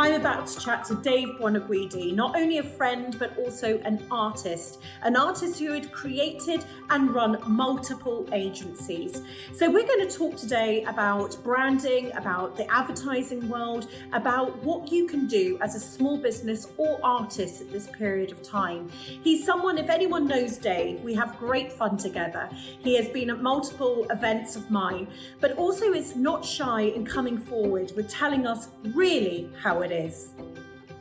I'm about to chat to Dave Buonaguidi, not only a friend, but also an artist who had created and run multiple agencies. So we're going to talk today about branding, about the advertising world, about what you can do as a small business or artist at this period of time. He's someone, if anyone knows Dave, we have great fun together. He has been at multiple events of mine, but also is not shy in coming forward with telling us really how it is.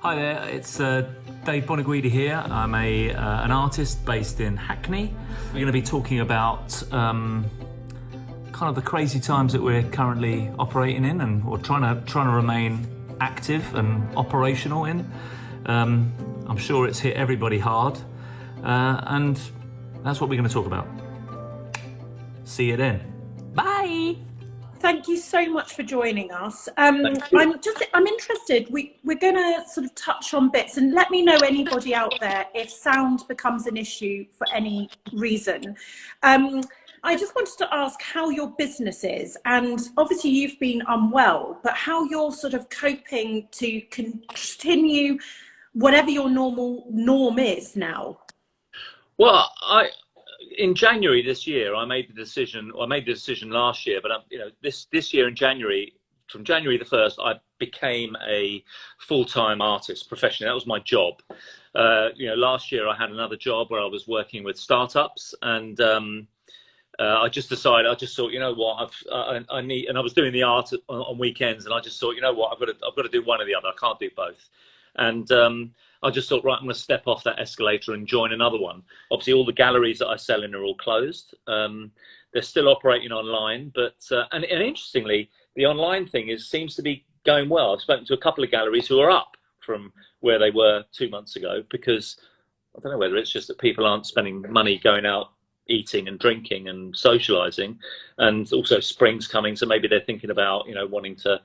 Hi there, it's Dave Buonaguidi here. I'm an artist based in Hackney. We're going to be talking about kind of the crazy times that we're currently operating in, and or trying to remain active and operational in. I'm sure it's hit everybody hard, and that's what we're going to talk about. See you then. Bye. Thank you so much for joining us. I'm interested. We're going to sort of touch on bits, and let me know, anybody out there, if sound becomes an issue for any reason. I just wanted to ask how your business is, and obviously you've been unwell, but how you're sort of coping to continue whatever your norm is now. Well, in January this year, I made the decision. Well, I made the decision last year, but this year in January, from January the 1st, I became a full-time artist professionally. That was my job. Last year I had another job where I was working with startups, and I just decided. I just thought, you know what, I need, and I was doing the art on weekends, and I just thought, you know what, I've got to do one or the other. I can't do both, and I just thought, right, I'm going to step off that escalator and join another one. Obviously, all the galleries that I sell in are all closed. They're still operating online, but and interestingly, the online thing seems to be going well. I've spoken to a couple of galleries who are up from where they were 2 months ago, because I don't know whether it's just that people aren't spending money going out eating and drinking and socializing, and also spring's coming, so maybe they're thinking about wanting to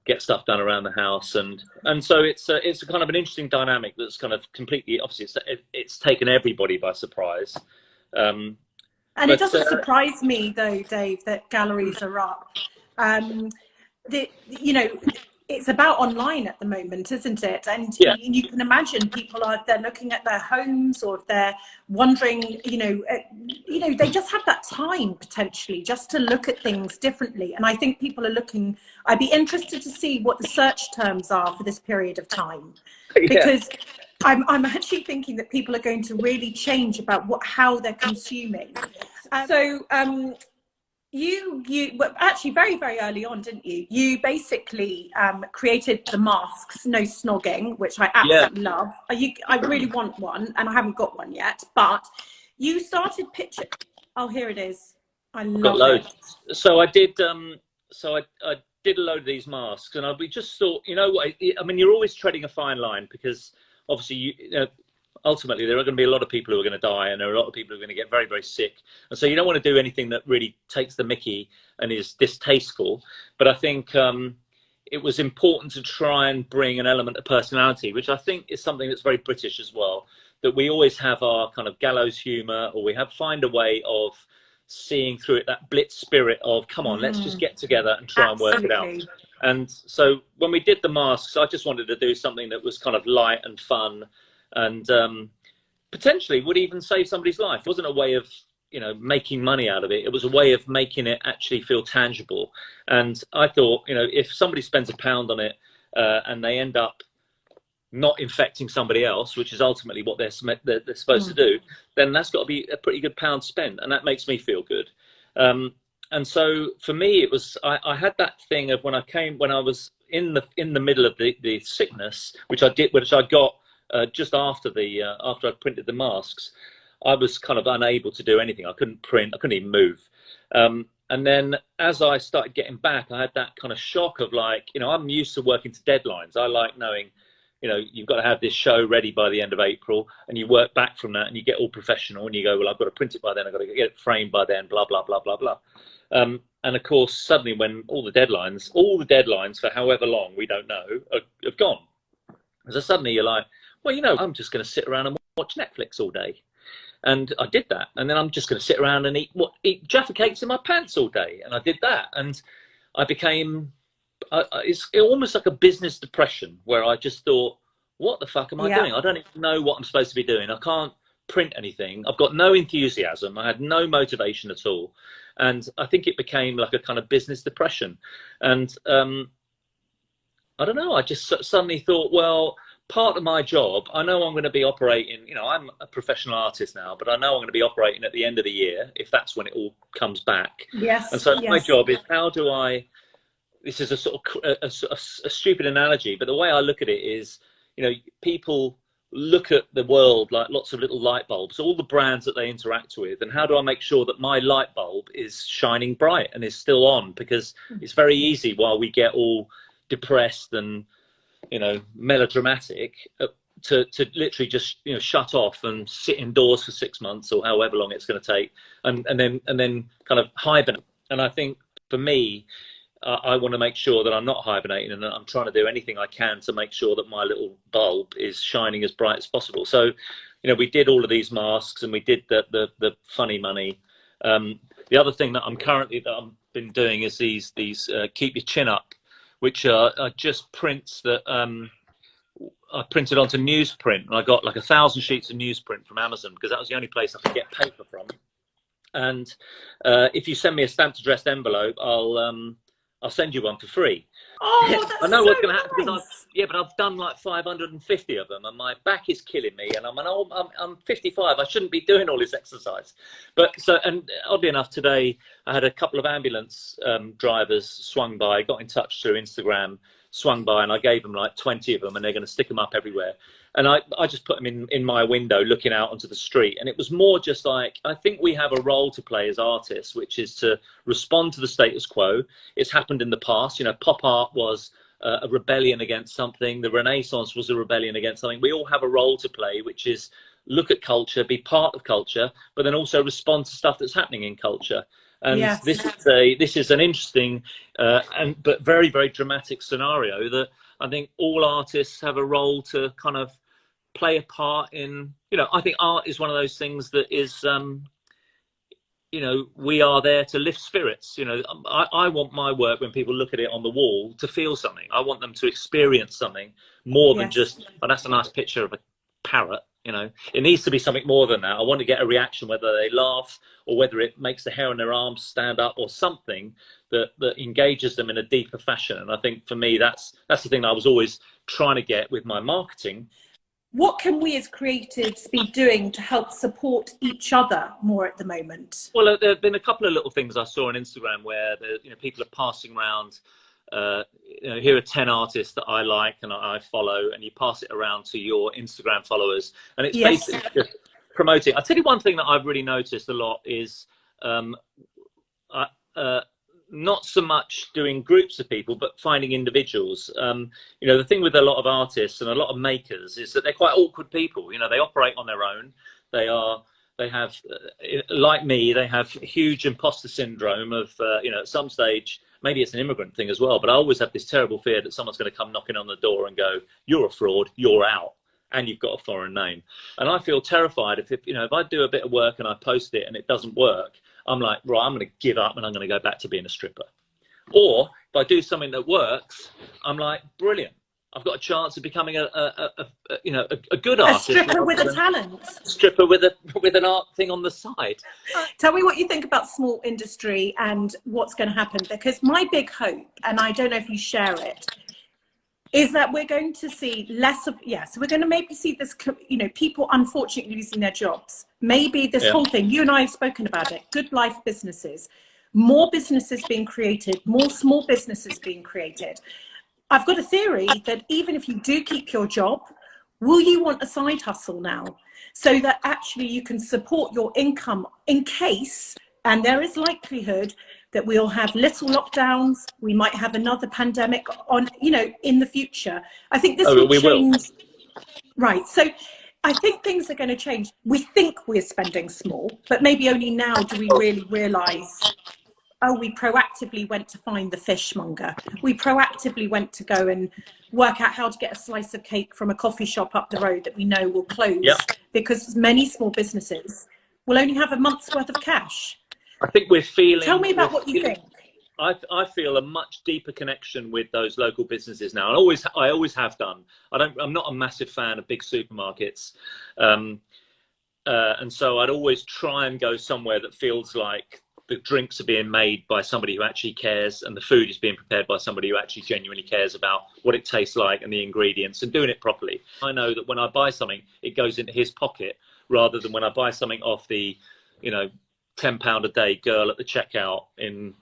get stuff done around the house, and so it's a kind of an interesting dynamic that's kind of completely, obviously it's taken everybody by surprise. And it doesn't surprise me though, Dave, that galleries are up. It's about online at the moment, isn't it? And yeah. You can imagine people if they're looking at their homes, or if they're wondering, they just have that time potentially just to look at things differently. And I think people are looking. I'd be interested to see what the search terms are for this period of time, because I'm actually thinking that people are going to really change about how they're consuming. You were actually very, very early on, didn't you? You basically created the masks, no snogging, which I absolutely love. I really want one, and I haven't got one yet. But you started pitching. Oh, here it is. I love it. So I did. I did a load of these masks, and we just thought, what? I mean, you're always treading a fine line, because obviously ultimately there are going to be a lot of people who are going to die, and there are a lot of people who are going to get very, very sick, and so you don't want to do anything that really takes the mickey and is distasteful. But I think it was important to try and bring an element of personality, which I think is something that's very British as well, that we always have our kind of gallows humor, or find a way of seeing through it, that blitz spirit of, come on, let's just get together and try and work it out. And so when we did the masks, I just wanted to do something that was kind of light and fun, and potentially would even save somebody's life. It wasn't a way of making money out of it. It was a way of making it actually feel tangible. And I thought, if somebody spends £1 on it and they end up not infecting somebody else, which is ultimately what they're supposed to do, then that's got to be a pretty good pound spent, and that makes me feel good. And so for me, it was I had that thing of when I was in the middle of the sickness, which I got just after I printed the masks. I was kind of unable to do anything. I couldn't print. I couldn't even move. And then as I started getting back, I had that kind of shock of I'm used to working to deadlines. I like knowing, you've got to have this show ready by the end of April, and you work back from that, and you get all professional, and you go, well, I've got to print it by then. I've got to get it framed by then, blah, blah, blah, blah, blah. And of course, suddenly when all the deadlines for however long, we don't know, have gone. So suddenly you're like, well, I'm just going to sit around and watch Netflix all day. And I did that. And then I'm just going to sit around and eat Jaffa cakes in my pants all day. And I did that. And I became it's almost like a business depression where I just thought, what the fuck am I doing? I don't even know what I'm supposed to be doing. I can't print anything. I've got no enthusiasm. I had no motivation at all. And I think it became like a kind of business depression. And I don't know, I just suddenly thought, well, part of my job, I know I'm going to be operating, I'm a professional artist now, but I know I'm going to be operating at the end of the year, if that's when it all comes back. Yes. And so my job is, how do I, this is a sort of a stupid analogy, but the way I look at it is, people look at the world like lots of little light bulbs, all the brands that they interact with, and how do I make sure that my light bulb is shining bright and is still on? Because it's very easy while we get all depressed and melodramatic to literally just shut off and sit indoors for 6 months or however long it's going to take, and then kind of hibernate. And I think for me, I want to make sure that I'm not hibernating, and that I'm trying to do anything I can to make sure that my little bulb is shining as bright as possible. So we did all of these masks, and we did the funny money. The other thing that I've been doing is these keep your chin up, which are just prints that I printed onto newsprint, and I got like 1,000 sheets of newsprint from Amazon, because that was the only place I could get paper from. And if you send me a stamped addressed envelope, I'll send you one for free. Oh, that's I know so what's going to happen, nice. because I've done like 550 of them, and my back is killing me, and I'm 55. I shouldn't be doing all this exercise. And oddly enough, today I had a couple of ambulance drivers swung by, got in touch through Instagram, swung by, and I gave them like 20 of them, and they're going to stick them up everywhere. And I just put them in my window looking out onto the street. And it was more just like, I think we have a role to play as artists, which is to respond to the status quo. It's happened in the past. Pop art was a rebellion against something. The Renaissance was a rebellion against something. We all have a role to play, which is look at culture, be part of culture, but then also respond to stuff that's happening in culture. And yes. this is an interesting but very, very dramatic scenario that I think all artists have a role to kind of play a part in. I think art is one of those things that is, we are there to lift spirits. I want my work, when people look at it on the wall, to feel something. I want them to experience something more than just, oh, that's a nice picture of a parrot. It needs to be something more than that. I want to get a reaction, whether they laugh or whether it makes the hair on their arms stand up, or something that engages them in a deeper fashion. And I think for me, that's the thing that I was always trying to get with my marketing. What can we as creatives be doing to help support each other more at the moment? Well, there have been a couple of little things I saw on Instagram where people are passing around, here are 10 artists that I like and I follow, and you pass it around to your Instagram followers, and it's basically just promoting. I'll tell you one thing that I've really noticed a lot is not so much doing groups of people, but finding individuals. The thing with a lot of artists and a lot of makers is that they're quite awkward people. They operate on their own. They have, like me, they have huge imposter syndrome of, at some stage, maybe it's an immigrant thing as well, but I always have this terrible fear that someone's going to come knocking on the door and go, you're a fraud, you're out, and you've got a foreign name. And I feel terrified if I do a bit of work and I post it and it doesn't work, I'm like, right, I'm going to give up and I'm going to go back to being a stripper. Or if I do something that works, I'm like, brilliant, I've got a chance of becoming a good artist. A stripper with a talent. Stripper with an art thing on the side. Tell me what you think about small industry and what's going to happen, because my big hope, and I don't know if you share it, is that we're going to see less of, so we're going to maybe see this, people unfortunately losing their jobs. Maybe this whole thing, you and I have spoken about it, good life businesses, more businesses being created, more small businesses being created. I've got a theory that even if you do keep your job, will you want a side hustle now? So that actually you can support your income in case, and there is likelihood that we'll have little lockdowns, we might have another pandemic on, in the future. I think this will change. Right, so I think things are going to change. We think we're spending small, but maybe only now do we really realise, oh, we proactively went to find the fishmonger. We proactively went to go and work out how to get a slice of cake from a coffee shop up the road that we know will close, because many small businesses will only have a month's worth of cash. I think we're feeling... Tell me about what you think. I feel a much deeper connection with those local businesses now. I always have done. I'm not a massive fan of big supermarkets, and so I'd always try and go somewhere that feels like the drinks are being made by somebody who actually cares, and the food is being prepared by somebody who actually genuinely cares about what it tastes like and the ingredients, and doing it properly. I know that when I buy something, it goes into his pocket, rather than when I buy something off the, £10 a day girl at the checkout in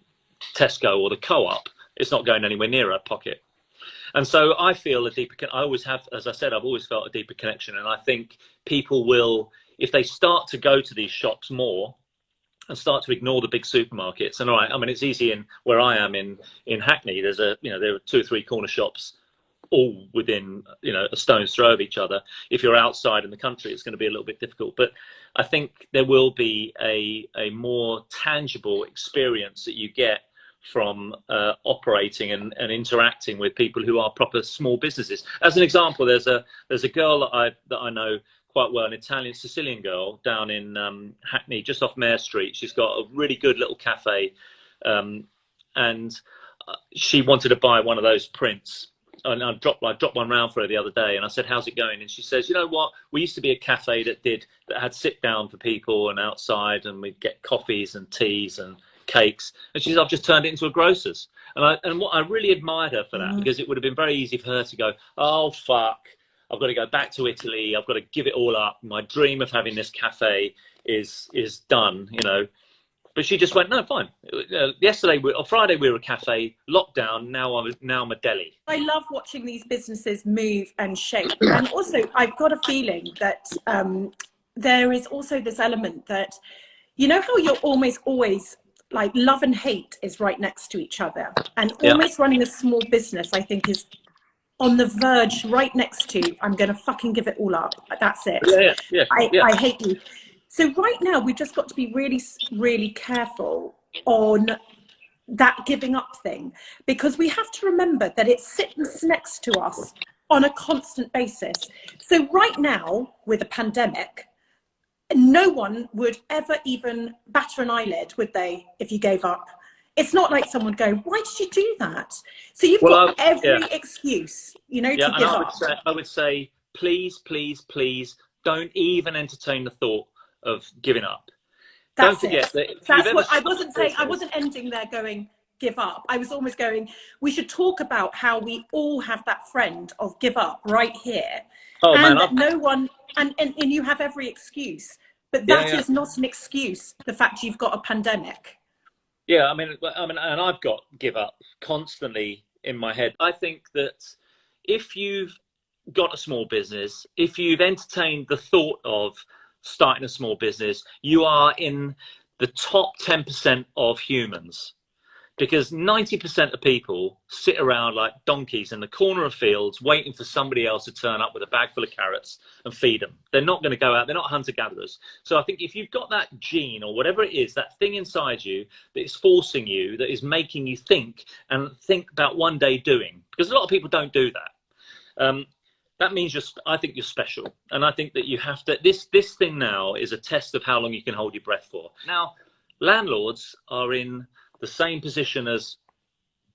Tesco or the Co-op, it's not going anywhere near her pocket. And so I feel a deeper, I always have, as I said, I've always felt a deeper connection. And I think people will, if they start to go to these shops more and start to ignore the big supermarkets. And all right, I mean, it's easy in where I am in Hackney. There are 2 or 3 corner shops all within, a stone's throw of each other. If you're outside in the country, it's going to be a little bit difficult. But I think there will be a more tangible experience that you get from operating and interacting with people who are proper small businesses. As an example, there's a girl that I know quite well, an Italian Sicilian girl down in Hackney, just off Mare Street. She's got a really good little cafe, and she wanted to buy one of those prints. And I dropped one round for her the other day, and I said, "How's it going?" And she says, "You know what? We used to be a cafe that had sit down for people and outside, and we'd get coffees and teas and cakes." And she says, "I've just turned it into a grocer's." And what I really admired her for that, because it would have been very easy for her to go, "Oh fuck, I've got to go back to Italy. I've got to give it all up. My dream of having this cafe is done," But she just went, "No, fine. Friday we were a cafe, lockdown. Now I'm a deli." I love watching these businesses move and shape, and also I've got a feeling that there is also this element that, how you're almost always like love and hate is right next to each other, and almost running a small business, I think, is on the verge right next to, I'm going to fucking give it all up. That's it. I hate you. So right now, we've just got to be really, really careful on that giving up thing, because we have to remember that it sits next to us on a constant basis. So right now, with a pandemic, no one would ever even batter an eyelid, would they, if you gave up? It's not like someone would go, "Why did you do that?" So you've got every excuse, to give up. I would say, please, please, please, don't even entertain the thought of giving up. Don't forget that. That's what I wasn't saying. I wasn't ending there going, give up. I was almost going, we should talk about how we all have that friend of give up right here. Oh, and man, that no one, and you have every excuse, but that is not an excuse, the fact you've got a pandemic. Yeah, I mean, and I've got give up constantly in my head. I think that if you've got a small business, if you've entertained the thought of starting a small business, you are in the top 10% of humans, because 90% of people sit around like donkeys in the corner of fields waiting for somebody else to turn up with a bag full of carrots and feed them. They're not going to go out. They're not hunter-gatherers. So I think if you've got that gene or whatever it is, that thing inside you that is forcing you, that is making you think about one day doing, because a lot of people don't do that. That means I think you're special. And I think that you have to, this thing now is a test of how long you can hold your breath for. Now, landlords are in the same position as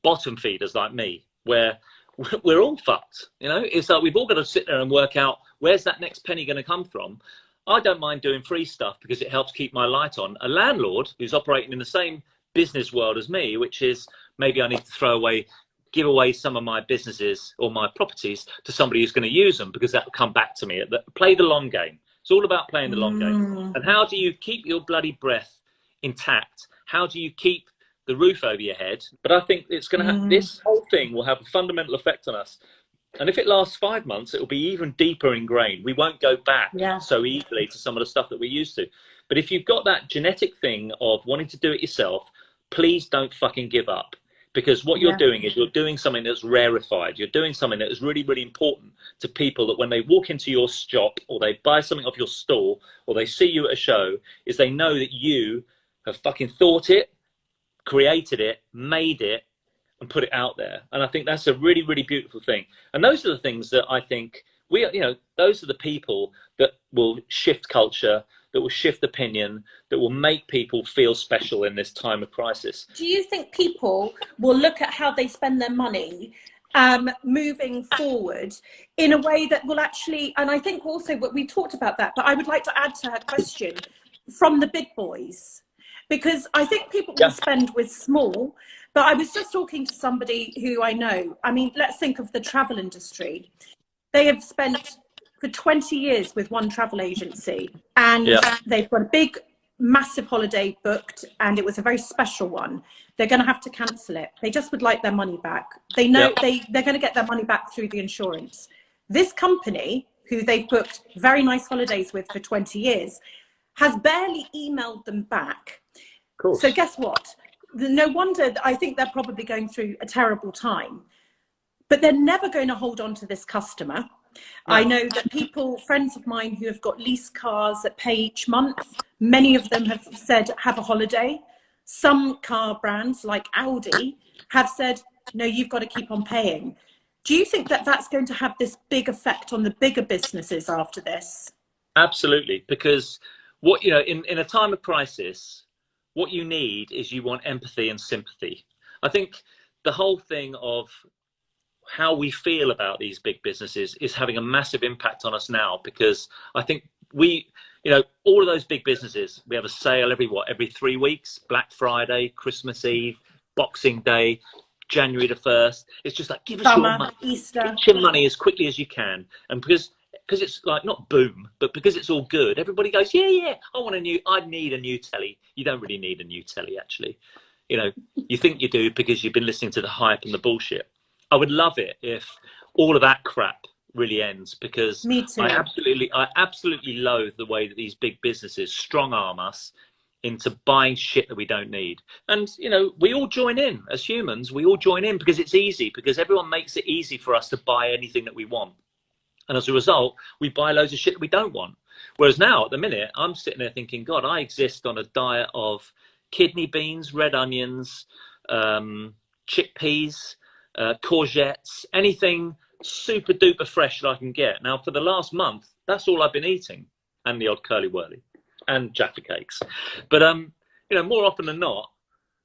bottom feeders like me, where we're all fucked. It's like we've all got to sit there and work out, where's that next penny going to come from? I don't mind doing free stuff because it helps keep my light on. A landlord who's operating in the same business world as me, which is maybe I need to give away some of my businesses or my properties to somebody who's going to use them, because that will come back to me. Play the long game. It's all about playing the long game. And how do you keep your bloody breath intact? How do you keep the roof over your head? But I think it's going to have, this whole thing will have a fundamental effect on us. And if it lasts 5 months, it will be even deeper ingrained. We won't go back so easily to some of the stuff that we used to. But if you've got that genetic thing of wanting to do it yourself, please don't fucking give up. Because what you're doing is you're doing something that's rarefied. You're doing something that is really, really important to people, that when they walk into your shop or they buy something off your stall or they see you at a show, is they know that you have fucking thought it, created it, made it, and put it out there. And I think that's a really, really beautiful thing. And those are the things that I think those are the people that will shift culture, that will shift opinion, that will make people feel special in this time of crisis. Do you think people will look at how they spend their money moving forward in a way that will actually, and I think also we talked about that, but I would like to add to her question, from the big boys, because I think people will spend with small, but I was just talking to somebody who I know. I mean, let's think of the travel industry. They have spent for 20 years with one travel agency, and they've got a big, massive holiday booked, and it was a very special one. They're going to have to cancel it. They just would like their money back. They know they're going to get their money back through the insurance. This company, who they've booked very nice holidays with for 20 years, has barely emailed them back. So guess what? No wonder, I think they're probably going through a terrible time, but they're never going to hold on to this customer. No. I know that people, friends of mine who have got lease cars that pay each month, many of them have said, have a holiday. Some car brands like Audi have said, no, you've got to keep on paying. Do you think that that's going to have this big effect on the bigger businesses after this? Absolutely, because what, in a time of crisis, what you need is you want empathy and sympathy. I think the whole thing of how we feel about these big businesses is having a massive impact on us now, because I think all of those big businesses, we have a sale every 3 weeks, Black Friday, Christmas Eve, Boxing Day, January the 1st. It's just like, give us your money, Easter. Get your money as quickly as you can. And because it's like, not boom, but because it's all good, everybody goes, yeah, I need a new telly. You don't really need a new telly, actually. You think you do because you've been listening to the hype and the bullshit. I would love it if all of that crap really ends, because Me too. I absolutely loathe the way that these big businesses strong arm us into buying shit that we don't need. And, we all join in as humans. We all join in because it's easy, because everyone makes it easy for us to buy anything that we want. And as a result, we buy loads of shit that we don't want. Whereas now, at the minute, I'm sitting there thinking, God, I exist on a diet of kidney beans, red onions, chickpeas, courgettes, anything super duper fresh that I can get. Now, for the last month, that's all I've been eating, and the odd Curly-Wurly and Jaffa cakes. But more often than not,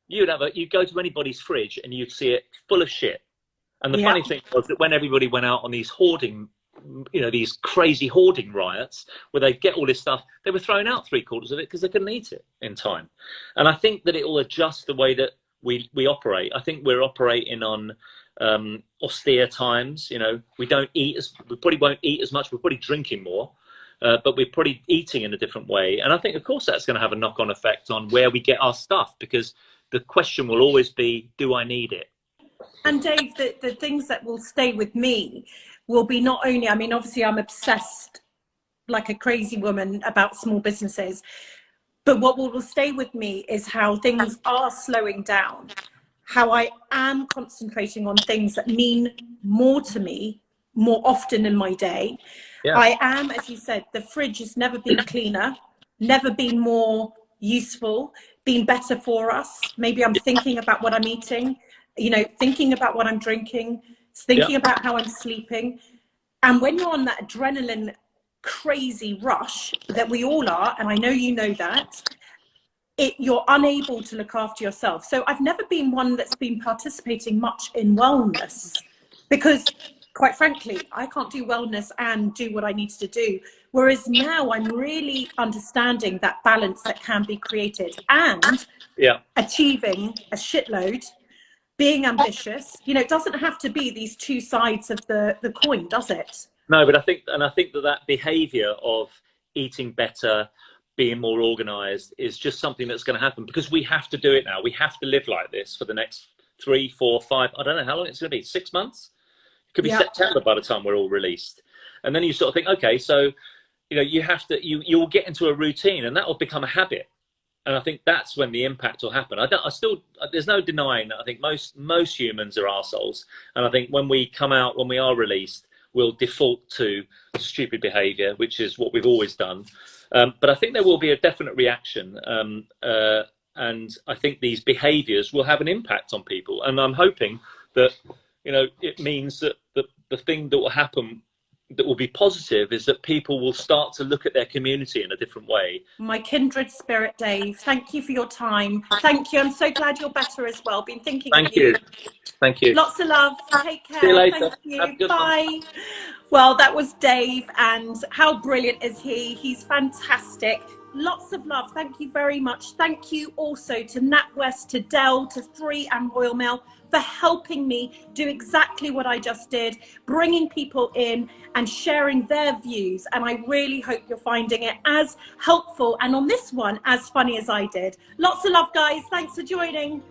you'd go to anybody's fridge and you'd see it full of shit. And the funny thing was that when everybody went out on these hoarding, these crazy hoarding riots where they get all this stuff, they were throwing out 3/4 of it because they couldn't eat it in time. And I think that it will adjust the way that we operate. I think we're operating on austere times. We probably won't eat as much. We're probably drinking more, but we're probably eating in a different way. And I think, of course, that's going to have a knock-on effect on where we get our stuff, because the question will always be, do I need it? And Dave, the things that will stay with me will be not only, obviously I'm obsessed like a crazy woman about small businesses, but what will stay with me is how things are slowing down, how I am concentrating on things that mean more to me more often in my day. Yeah. I am, as you said, the fridge has never been cleaner, never been more useful, been better for us. Maybe I'm thinking about what I'm eating, thinking about what I'm drinking, thinking about how I'm sleeping. And when you're on that adrenaline crazy rush that we all are, and I know you know that, you're unable to look after yourself. So I've never been one that's been participating much in wellness, because quite frankly, I can't do wellness and do what I need to do. Whereas now I'm really understanding that balance that can be created, and achieving a shitload, being ambitious. It doesn't have to be these two sides of the coin, does it? No, but I think that behavior of eating better, being more organized, is just something that's going to happen, because we have to do it now. We have to live like this for the next 3, 4, 5, I don't know how long it's going to be, 6 months? It could be September by the time we're all released. And then you sort of think, okay, so, you have to, you'll get into a routine, and that will become a habit. And I think that's when the impact will happen. There's no denying that I think most humans are arseholes. And I think when we come out, when we are released, we'll default to stupid behavior, which is what we've always done. But I think there will be a definite reaction. And I think these behaviors will have an impact on people. And I'm hoping that, it means that the thing that will happen that will be positive is that people will start to look at their community in a different way. My kindred spirit, Dave. Thank you for your time. Thank you. I'm so glad you're better as well. Been thinking of you. Thank you. Lots of love. Take care. See you later. Thank you. Have a good Bye. one. Well, that was Dave, and how brilliant is he? He's fantastic. Lots of love. Thank you very much. Thank you also to NatWest, to Dell, to 3 and Royal Mail for helping me do exactly what I just did, bringing people in and sharing their views. And I really hope you're finding it as helpful, and on this one, as funny as I did. Lots of love, guys. Thanks for joining.